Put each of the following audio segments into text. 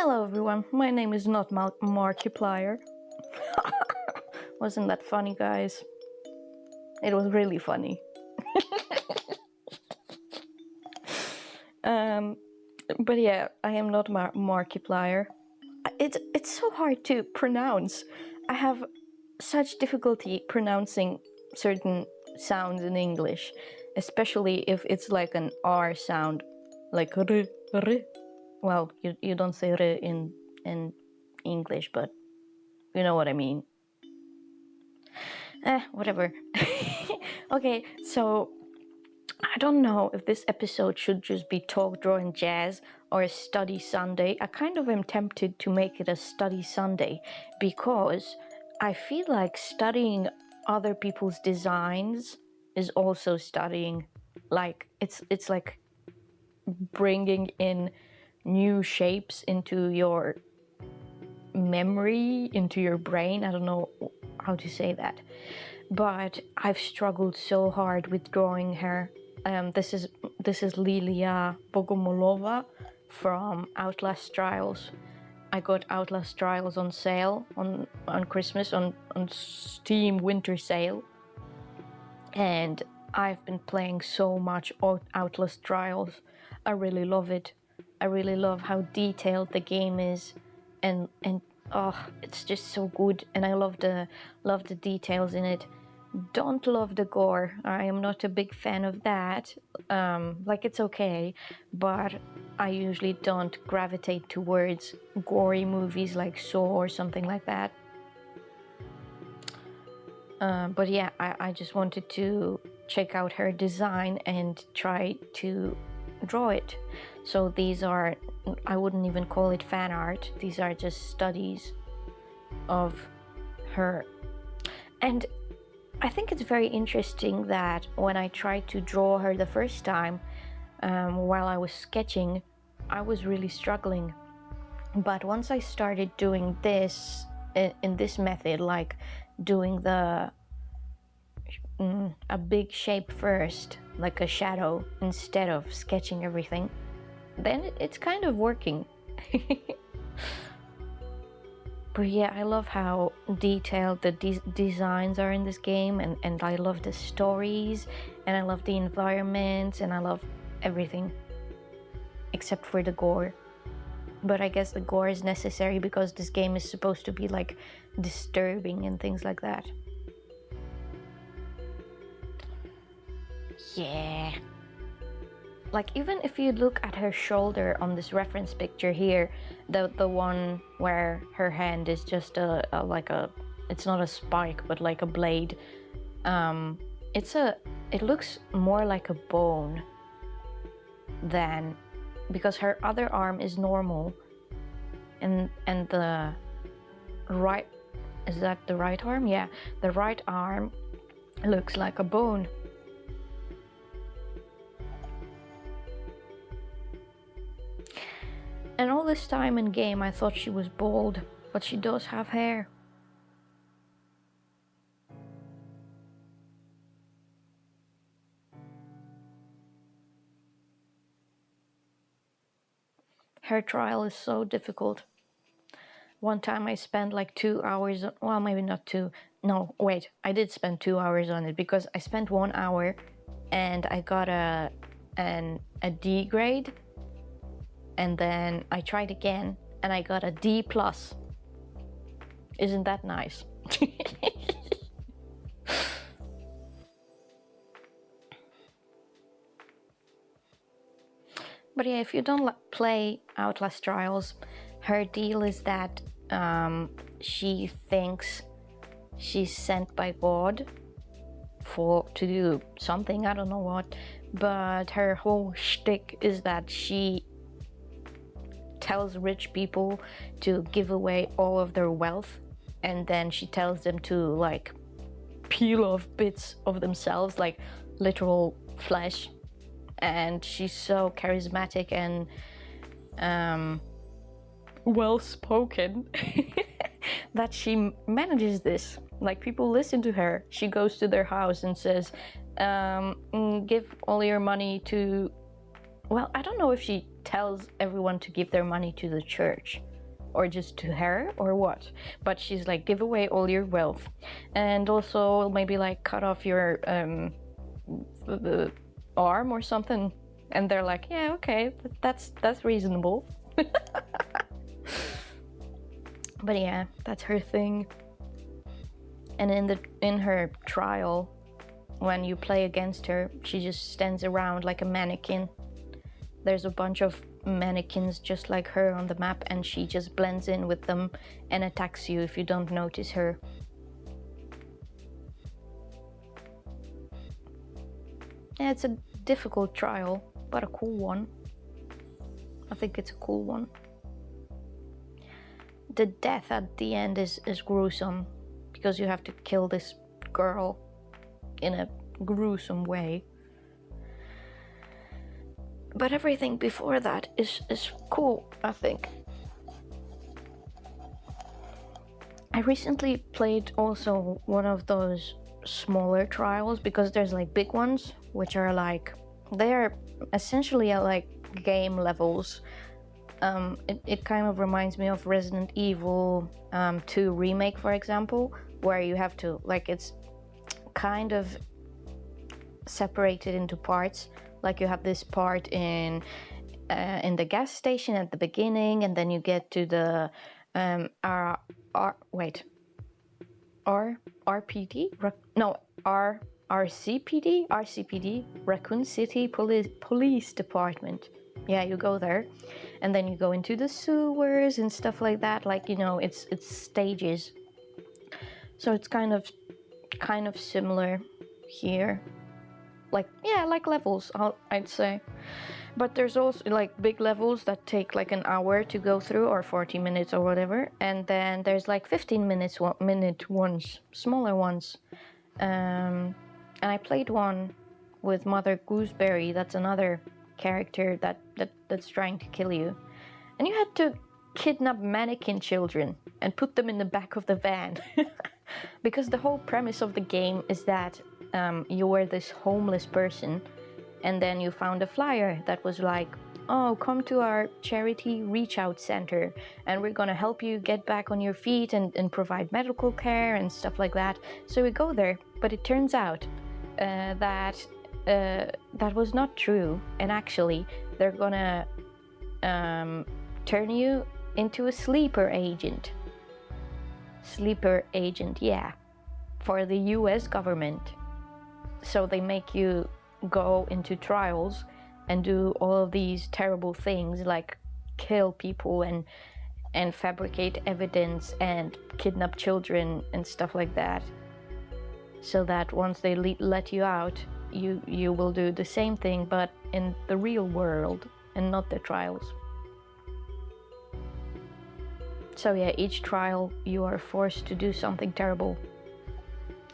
Hello everyone, my name is not Markiplier. Wasn't that funny, guys? It was really funny. But yeah, I am not Markiplier. It's so hard to pronounce. I have such difficulty pronouncing certain sounds in English, especially if it's like an R sound, like r, r. Well, you don't say r in English, but you know what I mean. Whatever. Okay, so I don't know if this episode should just be talk, draw, and jazz or a study Sunday. I kind of am tempted to make it a study Sunday because I feel like studying other people's designs is also studying. Like it's like bringing in new shapes into your memory, into your brain. I don't know how to say that, but I've struggled so hard with drawing her. This is Lilya Bogomolova from OUTLAST Trials. I got OUTLAST Trials on sale on Christmas on Steam winter sale, and I've been playing so much OUTLAST Trials. I really love it. I really love how detailed the game is, and oh, it's just so good, and I love the details in it. Don't love the gore. I am not a big fan of that. Like, it's okay, but I usually don't gravitate towards gory movies like Saw or something like that. But yeah, I just wanted to check out her design and try to draw it. So these are, I wouldn't even call it fan art. These are just studies of her. And I think it's very interesting that when I tried to draw her the first time, while I was sketching, I was really struggling. But once I started doing this in this method, like doing a big shape first, like a shadow, instead of sketching everything, then it's kind of working. But yeah, I love how detailed the designs are in this game, and I love the stories, and I love the environments, and I love everything except for the gore. But I guess the gore is necessary because this game is supposed to be like disturbing and things like that. Yeah. Like, even if you look at her shoulder on this reference picture here, the one where her hand is just it's not a spike, but like a blade. It looks more like a bone than, because her other arm is normal, and the right, is that the right arm? Yeah, the right arm looks like a bone. And all this time in game I thought she was bald, but she does have hair. Her trial is so difficult. One time I spent like 2 hours, well, maybe not 2, no, wait, I did spend 2 hours on it, because I spent 1 hour and I got a D grade, and then I tried again and I got a D+. Isn't that nice? But yeah, if you don't play OUTLAST Trials, her deal is that she thinks she's sent by God to do something, I don't know what, but her whole shtick is that she tells rich people to give away all of their wealth, and then she tells them to like peel off bits of themselves, like literal flesh. And she's so charismatic and well spoken that she manages this. Like, people listen to her. She goes to their house and says, give all your money to, well, I don't know if she tells everyone to give their money to the church, or just to her, or what? But she's like, give away all your wealth, and also maybe like cut off your arm or something. And they're like, yeah, okay, that's reasonable. But yeah, that's her thing. And in her trial, when you play against her, she just stands around like a mannequin. There's a bunch of mannequins just like her on the map, and she just blends in with them and attacks you if you don't notice her. Yeah, it's a difficult trial, but a cool one. I think it's a cool one. The death at the end is gruesome, because you have to kill this girl in a gruesome way. But everything before that is cool, I think. I recently played also one of those smaller trials, because there's like big ones, which are like, they're essentially like game levels. It kind of reminds me of Resident Evil 2 Remake, for example, where you have to, like, it's kind of separated into parts. Like you have this part in the gas station at the beginning, and then you get to the RCPD, Raccoon City Police Department. Yeah, you go there, and then you go into the sewers and stuff like that. Like, you know, it's stages. So it's kind of similar here. Like, yeah, like levels, I'd say. But there's also like big levels that take like an hour to go through, or 40 minutes or whatever. And then there's like 15-minute ones, smaller ones. And I played one with Mother Gooseberry. That's another character that's trying to kill you. And you had to kidnap mannequin children and put them in the back of the van. Because the whole premise of the game is that you were this homeless person, and then you found a flyer that was like, oh, come to our charity reach out center, and we're gonna help you get back on your feet and provide medical care and stuff like that. So we go there, but it turns out that was not true, and actually they're gonna turn you into a sleeper agent. Yeah, for the US government. So they make you go into trials and do all of these terrible things, like kill people and fabricate evidence and kidnap children and stuff like that, so that once they let you out, you will do the same thing, but in the real world and not the trials. So yeah, each trial you are forced to do something terrible.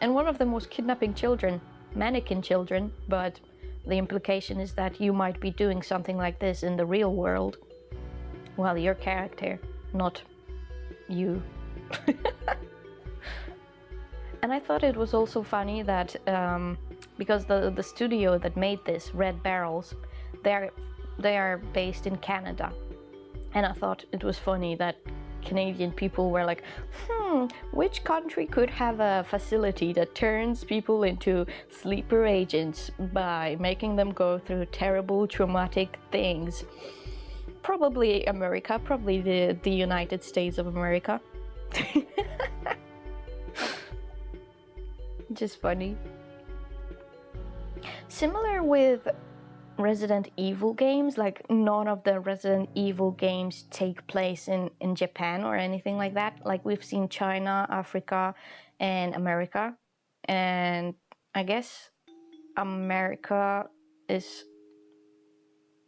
And one of them was kidnapping children, mannequin children, but the implication is that you might be doing something like this in the real world. Well, your character, not you. And I thought it was also funny that because the studio that made this, Red Barrels, they are based in Canada. And I thought it was funny that Canadian people were like, which country could have a facility that turns people into sleeper agents by making them go through terrible, traumatic things? Probably America, probably the United States of America. Just funny. Similar with Resident Evil games, like none of the Resident Evil games take place in Japan or anything like that. Like we've seen China, Africa, and America. And I guess America is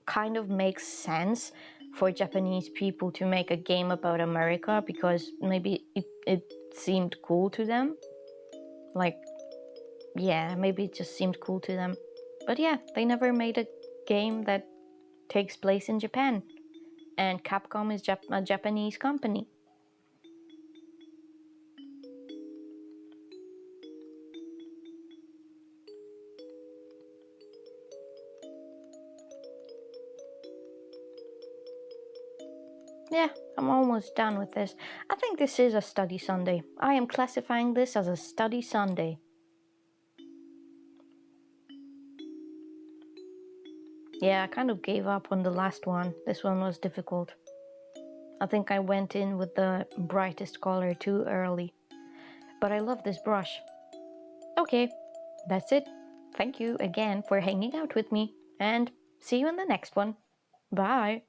kind of makes sense for Japanese people to make a game about America, because maybe it seemed cool to them. Like, yeah, maybe it just seemed cool to them. But yeah, they never made a game that takes place in Japan. And Capcom is a Japanese company. Yeah, I'm almost done with this. I think this is a study Sunday. I am classifying this as a study Sunday. Yeah, I kind of gave up on the last one. This one was difficult. I think I went in with the brightest color too early. But I love this brush. Okay, that's it. Thank you again for hanging out with me, and see you in the next one. Bye!